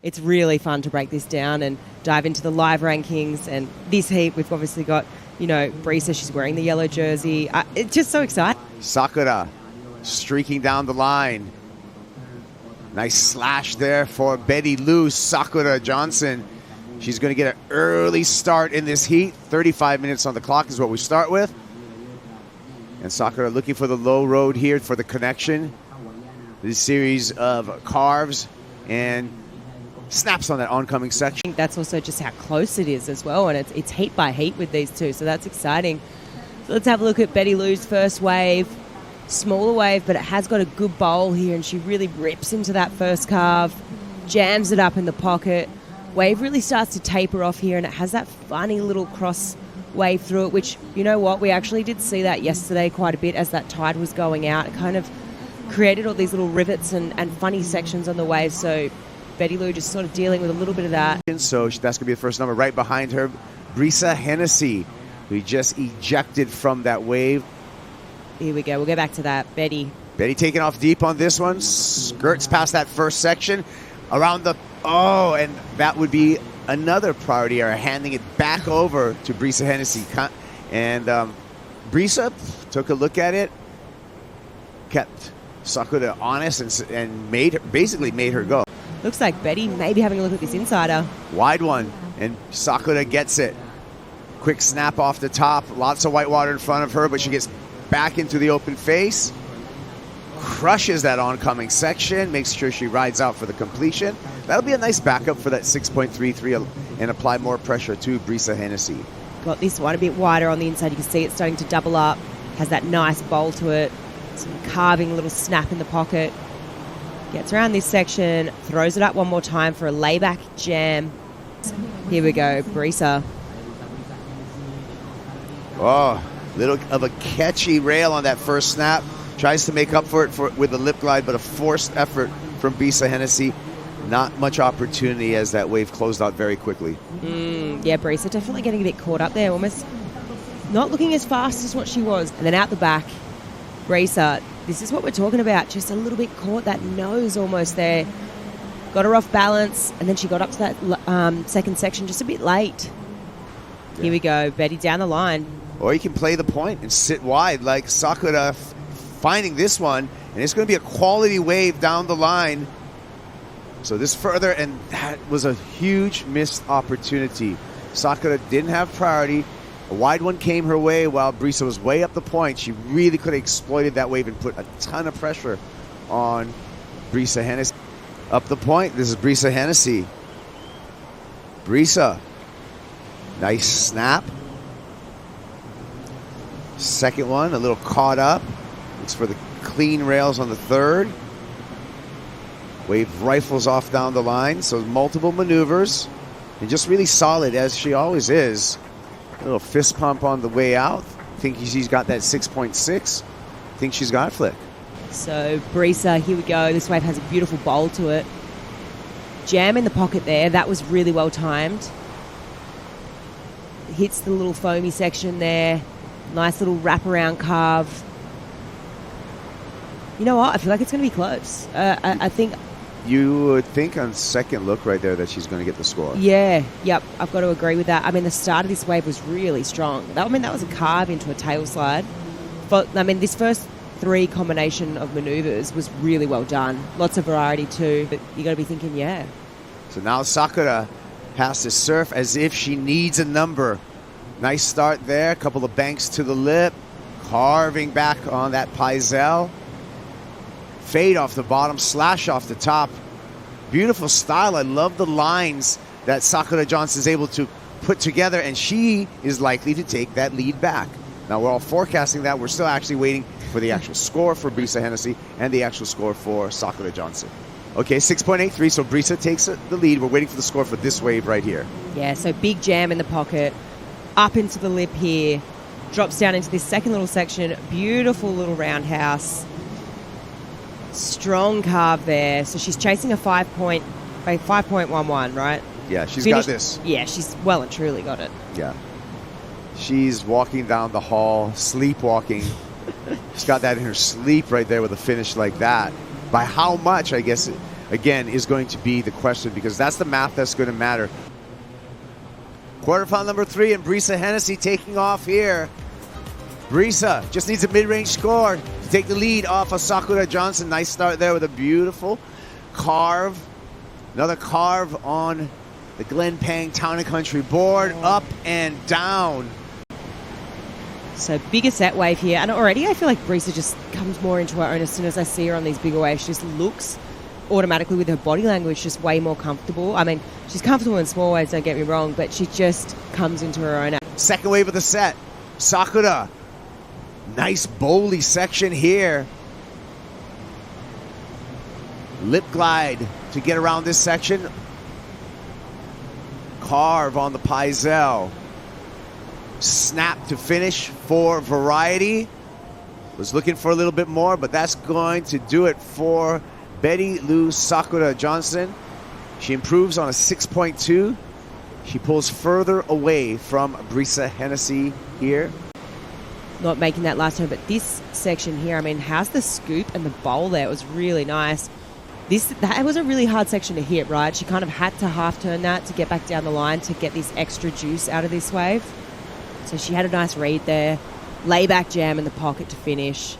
it's really fun to break this down and dive into the live rankings. And this heat, we've obviously got, Brisa, she's wearing the yellow jersey. It's just so exciting. Sakura streaking down the line. Nice slash there for Bettylou Sakura Johnson. She's going to get an early start in this heat. 35 minutes on the clock is what we start with. And Sakura looking for the low road here for the connection. This series of carves and snaps on that oncoming section. That's also just how close it is as well, and it's heat by heat with these two, so that's exciting. So let's have a look at Bettylou's first wave. Smaller wave, but it has got a good bowl here, and she really rips into that first carve, jams it up in the pocket. Wave really starts to taper off here, and it has that funny little cross wave through it, which, you know what, we actually did see that yesterday quite a bit as that tide was going out. It kind of created all these little rivets and funny sections on the wave, so Bettylou just sort of dealing with a little bit of that. So that's going to be the first number. Right behind her, Brisa Hennessy, who just ejected from that wave. Here we go. We'll go back to that. Betty taking off deep on this one. Skirts past that first section. Around the... Oh, and that would be another priority error, handing it back over to Brisa Hennessy. And Brisa took a look at it, kept Sakura honest, and basically made her go. Looks like Betty maybe having a look at this insider. Wide one, and Sakura gets it. Quick snap off the top. Lots of white water in front of her, but she gets back into the open face. Crushes that oncoming section. Makes sure she rides out for the completion. That'll be a nice backup for that 6.33 and apply more pressure to Brisa Hennessy. Got this one a bit wider on the inside. You can see it's starting to double up. Has that nice bowl to it. Some carving little snap in the pocket. Gets around this section, throws it up one more time for a layback jam. Here we go, Brisa. Oh, little of a catchy rail on that first snap. Tries to make up for it with a lip glide, but a forced effort from Brisa Hennessy. Not much opportunity as that wave closed out very quickly. Yeah, Brisa definitely getting a bit caught up there, almost not looking as fast as what she was. And then out the back, Brisa, this is what we're talking about, just a little bit caught, that nose almost there. Got her off balance, and then she got up to that second section just a bit late. Yeah. Here we go, Betty down the line. Or you can play the point and sit wide like Sakura finding this one, and it's going to be a quality wave down the line. So this further, and that was a huge missed opportunity. Sakura didn't have priority. A wide one came her way while Brisa was way up the point. She really could have exploited that wave and put a ton of pressure on Brisa Hennessy. Up the point, this is Brisa Hennessy. Brisa, nice snap. Second one, a little caught up. It's for the clean rails on the third. Wave rifles off down the line, so multiple maneuvers. And just really solid, as she always is. A little fist pump on the way out. Think she's got that 6.6. Think she's got flick. So Brisa, here we go. This wave has a beautiful bowl to it. Jam in the pocket there. That was really well timed. Hits the little foamy section there. Nice little wraparound carve. You know what? I feel like it's going to be close. I think... You would think on second look right there that she's going to get the score. Yeah, yep, I've got to agree with that. I mean, the start of this wave was really strong. That was a carve into a tail slide. But, this first three combination of maneuvers was really well done. Lots of variety too, but you got to be thinking, yeah. So now Sakura has to surf as if she needs a number. Nice start there. A couple of banks to the lip. Carving back on that Paisel. Fade off the bottom, slash off the top. Beautiful style. I love the lines that Sakura Johnson is able to put together, and she is likely to take that lead back. Now, we're all forecasting that. We're still actually waiting for the actual score for Brisa Hennessy and the actual score for Sakura Johnson. Okay, 6.83, so Brisa takes the lead. We're waiting for the score for this wave right here. Yeah, so big jam in the pocket. Up into the lip here. Drops down into this second little section. Beautiful little roundhouse. Strong carve there. So she's chasing a 5.11, right? Yeah, she's got this. Yeah, she's well and truly got it. Yeah. She's walking down the hall, sleepwalking. She's got that in her sleep right there with a finish like that. By how much, I guess, again, is going to be the question, because that's the math that's going to matter. Quarterfinal number 3, and Brisa Hennessy taking off here. Brisa just needs a mid-range score to take the lead off of Sakura Johnson. Nice start there with a beautiful carve. Another carve on the Glen Pang Town and Country board, up and down. So bigger set wave here, and already I feel like Brisa just comes more into her own as soon as I see her on these bigger waves. She just looks automatically, with her body language, just way more comfortable. I mean, she's comfortable in small waves, don't get me wrong, but she just comes into her own. Second wave of the set, Sakura. Nice bowly section here. Lip glide to get around this section. Carve on the Paisel. Snap to finish for variety. Was looking for a little bit more, but that's going to do it for Bettylou Sakura Johnson. She improves on a 6.2. She pulls further away from Brisa Hennessy here. Not making that last turn, but this section here, I mean, how's the scoop and the bowl there? It was really nice. That was a really hard section to hit, right? She kind of had to half turn that to get back down the line to get this extra juice out of this wave. So she had a nice read there. Layback jam in the pocket to finish.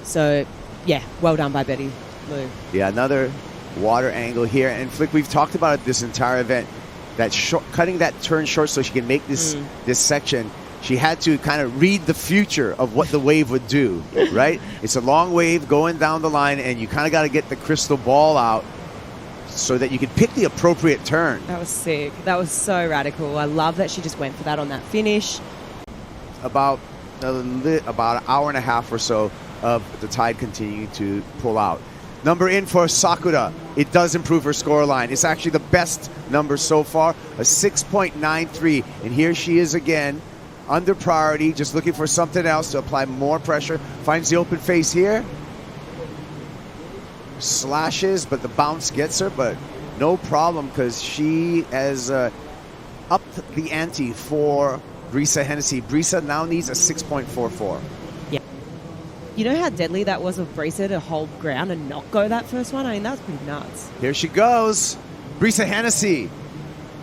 So, yeah, well done by Bettylou. Yeah, another water angle here. And Flick, we've talked about it this entire event, that cutting that turn short so she can make this section. She had to kind of read the future of what the wave would do, right? It's a long wave going down the line, and you kind of got to get the crystal ball out so that you can pick the appropriate turn. That was sick. That was so radical. I love that she just went for that on that finish. About an hour and a half or so of the tide continuing to pull out. Number in for Sakura. It does improve her scoreline. It's actually the best number so far, a 6.93. And here she is again, under priority, just looking for something else to apply more pressure. Finds the open face here. Slashes, but the bounce gets her, but no problem, because she has upped the ante for Brisa Hennessy. Brisa now needs a 6.44. Yeah. You know how deadly that was of Brisa to hold ground and not go that first one? I mean, that was pretty nuts. Here she goes. Brisa Hennessy.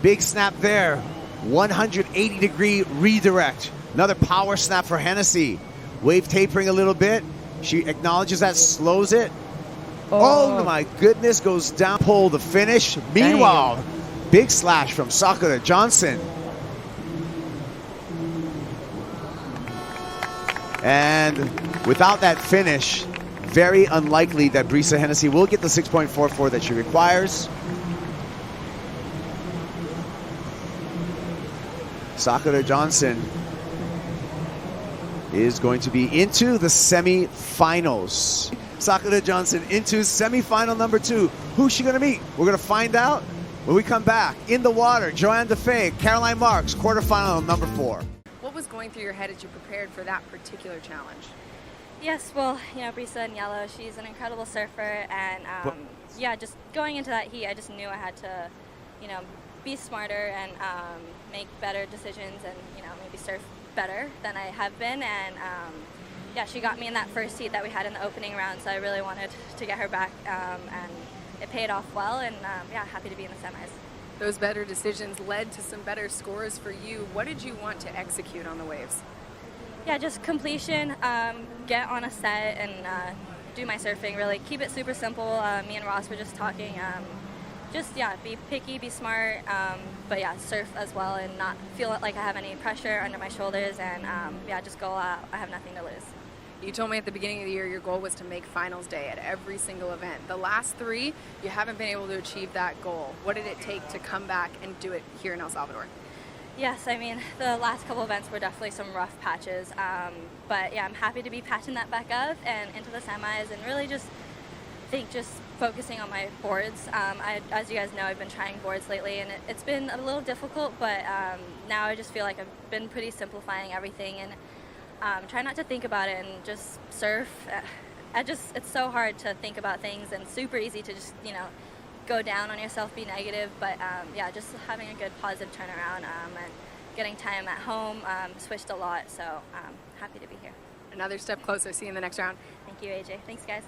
Big snap there. 180-degree redirect. Another power snap for Hennessy. Wave tapering a little bit. She acknowledges that, slows it. Oh my goodness, goes down. Pull the finish. Meanwhile, big slash from Sakura Johnson. And without that finish, very unlikely that Brisa Hennessy will get the 6.44 that she requires. Sakura Johnson is going to be into the semi-finals. Sakura Johnson into semi-final number 2. Who's she going to meet? We're going to find out when we come back. In the water, Joanne DeFay, Caroline Marks, quarterfinal number 4. What was going through your head as you prepared for that particular challenge? Yes, well, you know, Brisa in yellow, she's an incredible surfer, and yeah, just going into that heat, I just knew I had to, you know, be smarter and make better decisions and, you know, maybe surf better than I have been. And yeah, she got me in that first heat that we had in the opening round, so I really wanted to get her back, and it paid off well, and yeah, happy to be in the semis. Those better decisions led to some better scores for you. What did you want to execute on the waves? Yeah, just completion, get on a set and do my surfing, really keep it super simple. Me and Ross were just talking, just, yeah, be picky, be smart, but yeah, surf as well and not feel like I have any pressure under my shoulders, and yeah, just go out. I have nothing to lose. You told me at the beginning of the year your goal was to make finals day at every single event. The last 3, you haven't been able to achieve that goal. What did it take to come back and do it here in El Salvador? Yes, I mean, the last couple events were definitely some rough patches, but yeah, I'm happy to be patching that back up and into the semis, and really just focusing on my boards. As you guys know, I've been trying boards lately, and it's been a little difficult, but now I just feel like I've been pretty simplifying everything and try not to think about it and just surf. It's so hard to think about things and super easy to just, you know, go down on yourself, be negative, but yeah, just having a good positive turnaround and getting time at home, switched a lot, so happy to be here. Another step closer. See you in the next round. Thank you, AJ. Thanks, guys.